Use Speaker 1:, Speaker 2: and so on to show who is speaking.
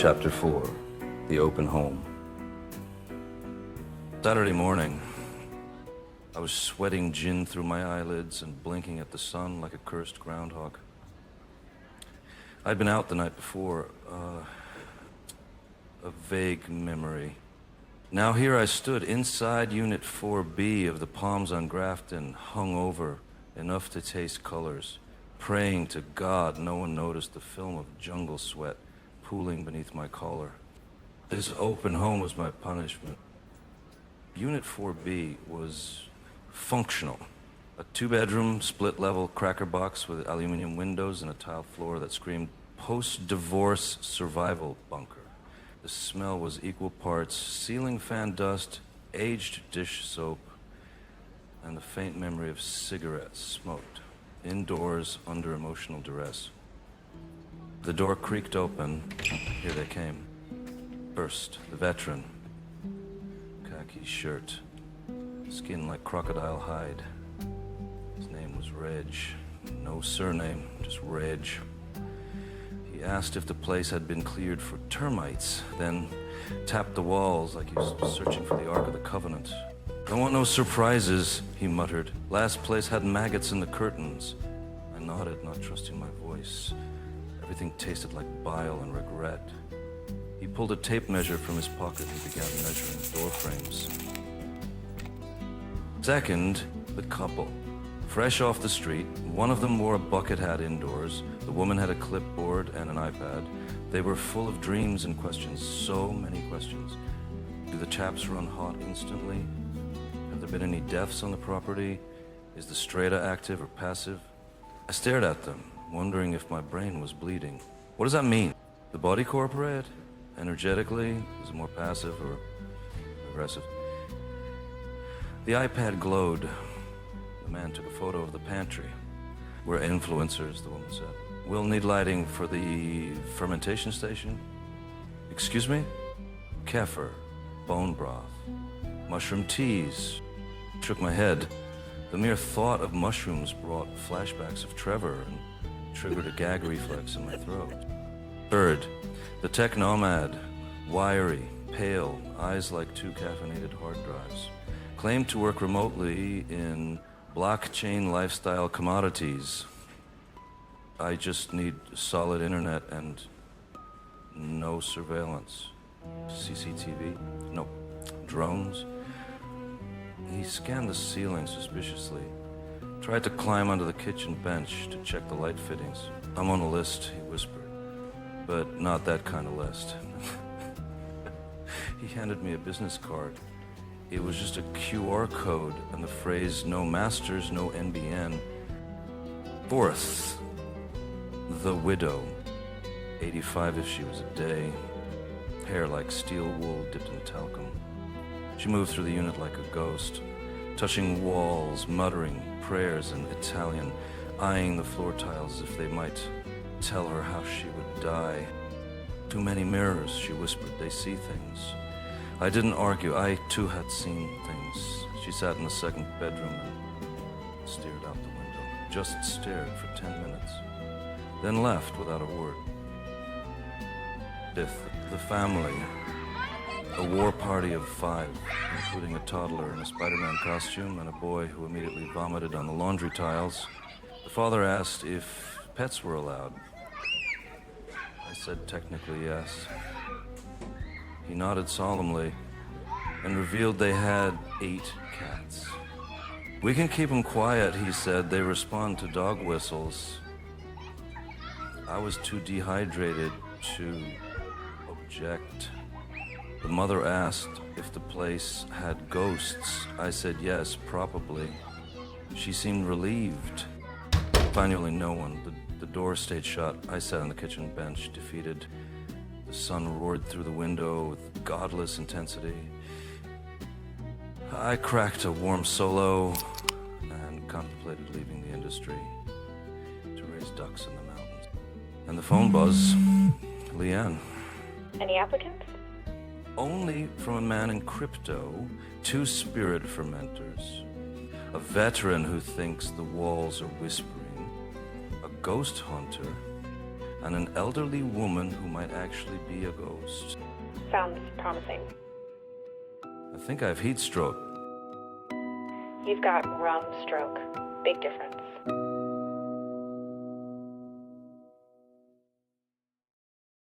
Speaker 1: Chapter 4, The Open Home. Saturday morning, I was sweating gin through my eyelids and blinking at the sun like a cursed groundhog. I'd been out the night before, a vague memory. Now here I stood inside Unit 4B of the Palms on Grafton, hungover, enough to taste colors, praying to God no one noticed the film of jungle sweat pooling beneath my collar. This open home was my punishment. Unit 4B was functional. A two-bedroom, split-level cracker box with aluminum windows and a tile floor that screamed post-divorce survival bunker. The smell was equal parts ceiling fan dust, aged dish soap, and the faint memory of cigarettes smoked indoors under emotional duress. The door creaked open. Here they came. First, the veteran. Khaki shirt, skin like crocodile hide. His name was Reg. No surname, just Reg. He asked if the place had been cleared for termites, then tapped the walls like he was searching for the Ark of the Covenant. "Don't want no surprises," he muttered. "Last place had maggots in the curtains." I nodded, not trusting my voice. Everything tasted like bile and regret. He pulled a tape measure from his pocket and began measuring door frames. Second, the couple. Fresh off the street, one of them wore a bucket hat indoors. The woman had a clipboard and an iPad. They were full of dreams and questions, so many questions. Do the taps run hot instantly? Have there been any deaths on the property? Is the strata active or passive? I stared at them, wondering if my brain was bleeding. What does that mean? The body corporate? Energetically? Is it more passive or aggressive? The iPad glowed. The man took a photo of the pantry. "We're influencers," the woman said. "We'll need lighting for the fermentation station." "Excuse me?" "Kefir, bone broth, mushroom teas." Shook my head. The mere thought of mushrooms brought flashbacks of Trevor and triggered a gag reflex in my throat. Third, the tech nomad, wiry, pale, eyes like two caffeinated hard drives, claimed to work remotely in blockchain lifestyle commodities. I just need solid internet and no surveillance. CCTV? No. Drones? He scanned the ceiling suspiciously, tried to climb onto the kitchen bench to check the light fittings. "I'm on a list," he whispered, "but not that kind of list." He handed me a business card. It was just a QR code and the phrase, "No masters, no NBN." Fourth, the widow, 85 if she was a day, hair like steel wool dipped in talcum. She moved through the unit like a ghost, touching walls, muttering prayers in Italian, eyeing the floor tiles as if they might tell her how she would die. "Too many mirrors," she whispered. "They see things." I didn't argue. I, too, had seen things. She sat in the second bedroom and stared out the window. Just stared for 10 minutes. Then left without a word. Fifth, the family. A war party of 5, including a toddler in a Spider-Man costume and a boy who immediately vomited on the laundry tiles. The father asked if pets were allowed. I said technically yes. He nodded solemnly and revealed they had 8 cats. "We can keep them quiet," he said. "They respond to dog whistles." I was too dehydrated to object. The mother asked if the place had ghosts. I said yes, probably. She seemed relieved. Finally, no one. The door stayed shut. I sat on the kitchen bench, defeated. The sun roared through the window with godless intensity. I cracked a warm solo and contemplated leaving the industry to raise ducks in the mountains. And the phone buzz. Leanne.
Speaker 2: "Any applicants?"
Speaker 1: "Only from a man in crypto, 2 spirit fermenters, a veteran who thinks the walls are whispering, a ghost hunter, and an elderly woman who might actually be a ghost.
Speaker 2: Sounds promising.
Speaker 1: I think I have heat stroke.
Speaker 2: You've got rum stroke. Big difference.